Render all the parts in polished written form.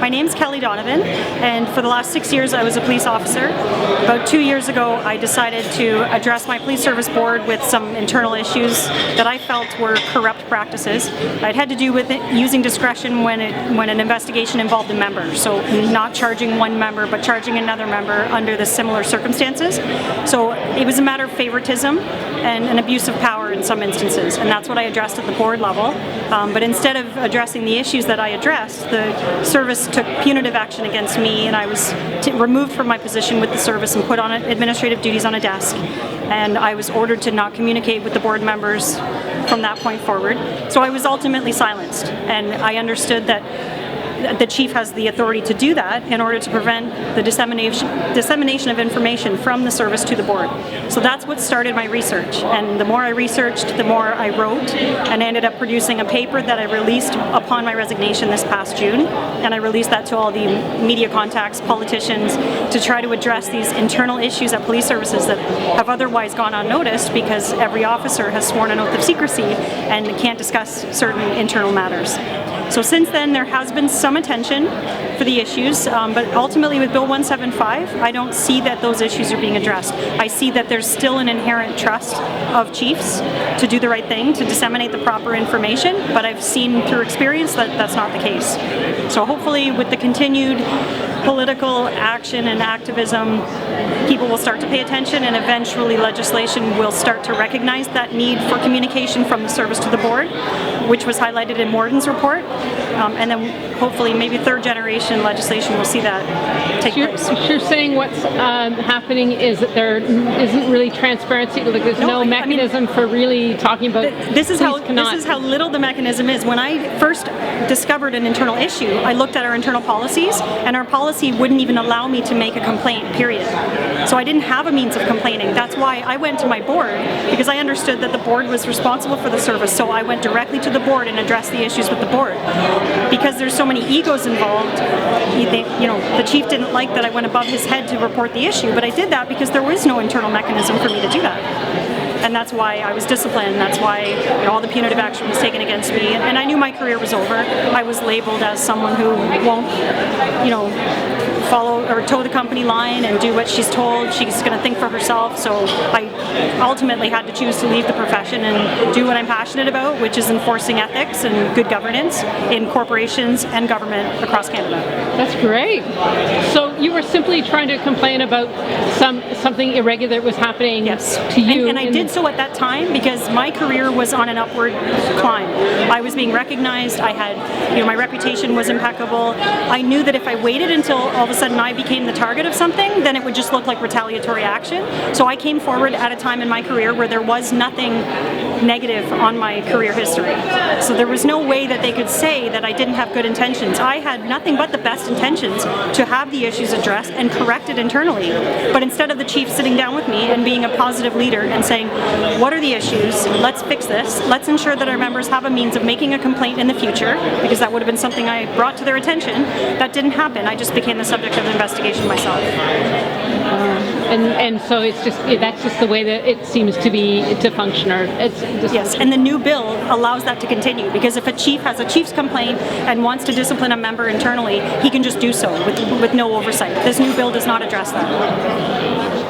My name's Donovan, and for the last 6 years I was a police officer. About 2 years ago I decided to address my police service board with some internal issues that I felt were corrupt practices. It had to do with using discretion when an investigation involved a member, so not charging one member but charging another member under the similar circumstances. So it was a matter of favoritism and an abuse of power in some instances, and that's what I addressed at the board level. But instead of addressing the issues that I addressed, the service took punitive action against me, and I was removed from my position with the service and put on administrative duties on a desk. And I was ordered to not communicate with the board members from that point forward. So I was ultimately silenced, and I understood that the chief has the authority to do that in order to prevent the dissemination of information from the service to the board. So that's what started my research, and the more I researched, the more I wrote, and I ended up producing a paper that I released upon my resignation this past June, and I released that to all the media contacts, politicians, to try to address these internal issues at police services that have otherwise gone unnoticed because every officer has sworn an oath of secrecy and can't discuss certain internal matters. So since then there has been some attention for the issues, but ultimately with Bill 175, I don't see that those issues are being addressed. I see that there's still an inherent trust of chiefs to do the right thing, to disseminate the proper information, but I've seen through experience that that's not the case. So hopefully with the continued political action and activism, people will start to pay attention, and eventually legislation will start to recognize that need for communication from the service to the board, which was highlighted in Morden's report, and then hopefully maybe third generation legislation will see that take place. You're saying what's happening is that there isn't really transparency, like there's no mechanism for really talking about this is how little the mechanism is. When I first discovered an internal issue, I looked at our internal policies, and our policy wouldn't even allow me to make a complaint, period. So I didn't have a means of complaining. That's why I went to my board, because I understood that the board was responsible for the service, so I went directly to the board and addressed the issues with the board. Because there's so many egos involved, the chief didn't like that I went above his head to report the issue, but I did that because there was no internal mechanism for me to do that. And that's why I was disciplined. That's why all the punitive action was taken against me. And I knew my career was over. I was labeled as someone who won't, follow or toe the company line and do what she's told. She's going to think for herself. So I ultimately had to choose to leave the profession and do what I'm passionate about, which is enforcing ethics and good governance in corporations and government across Canada. That's great. So you were simply trying to complain about something irregular that was happening to you. And I did so at that time because my career was on an upward climb. I was being recognized. I had, my reputation was impeccable. I knew that if I waited until all of a sudden I became the target of something, then it would just look like retaliatory action. So I came forward at a time in my career where there was nothing negative on my career history. So there was no way that they could say that I didn't have good intentions. I had nothing but the best intentions to have the issues addressed and corrected internally. But instead of the chief sitting down with me and being a positive leader and saying, what are the issues? Let's fix this. Let's ensure that our members have a means of making a complaint in the future, because that would have been something I brought to their attention. That didn't happen. I just became the subject of the investigation myself. And so that's just the way that it seems to function, or it's just yes. And the new bill allows that to continue, because if a chief has a chief's complaint and wants to discipline a member internally, he can just do so with no oversight. This new bill does not address that.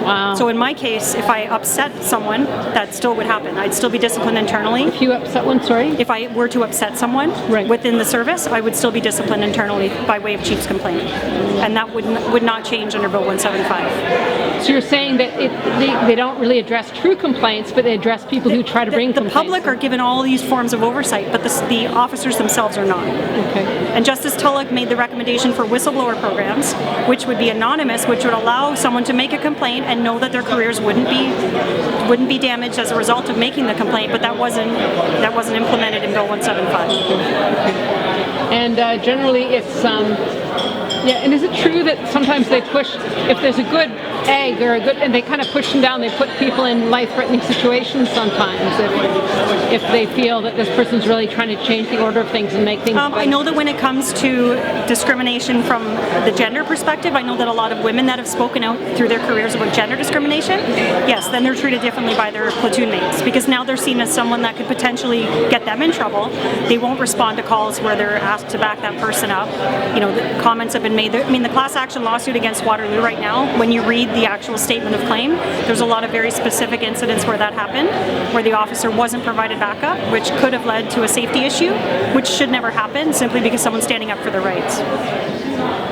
Wow. So in my case, if I upset someone, that still would happen. I'd still be disciplined internally. If you upset one, sorry? If I were to upset someone within the service, I would still be disciplined internally by way of chief's complaint. And that would not change under Bill 175. So you're saying that they don't really address true complaints, but they address people who try to bring complaints. The public are given all these forms of oversight, but the officers themselves are not. Okay. And Justice Tulloch made the recommendation for whistleblower programs, which would be anonymous, which would allow someone to make a complaint and know that their careers wouldn't be damaged as a result of making the complaint, but that wasn't implemented in Bill 175. And generally it's and is it true that sometimes they push, if there's a good egg or and they kind of push them down, they put people in life-threatening situations sometimes if they feel that this person's really trying to change the order of things and make things I know that when it comes to discrimination from the gender perspective, I know that a lot of women that have spoken out through their careers about gender discrimination, yes, then they're treated differently by their platoon mates, because now they're seen as someone that could potentially get them in trouble. They won't respond to calls where they're asked task to back that person up. You know, the comments have been made. I mean, the class action lawsuit against Waterloo right now, when you read the actual statement of claim, there's a lot of very specific incidents where that happened, where the officer wasn't provided backup, which could have led to a safety issue, which should never happen simply because someone's standing up for their rights.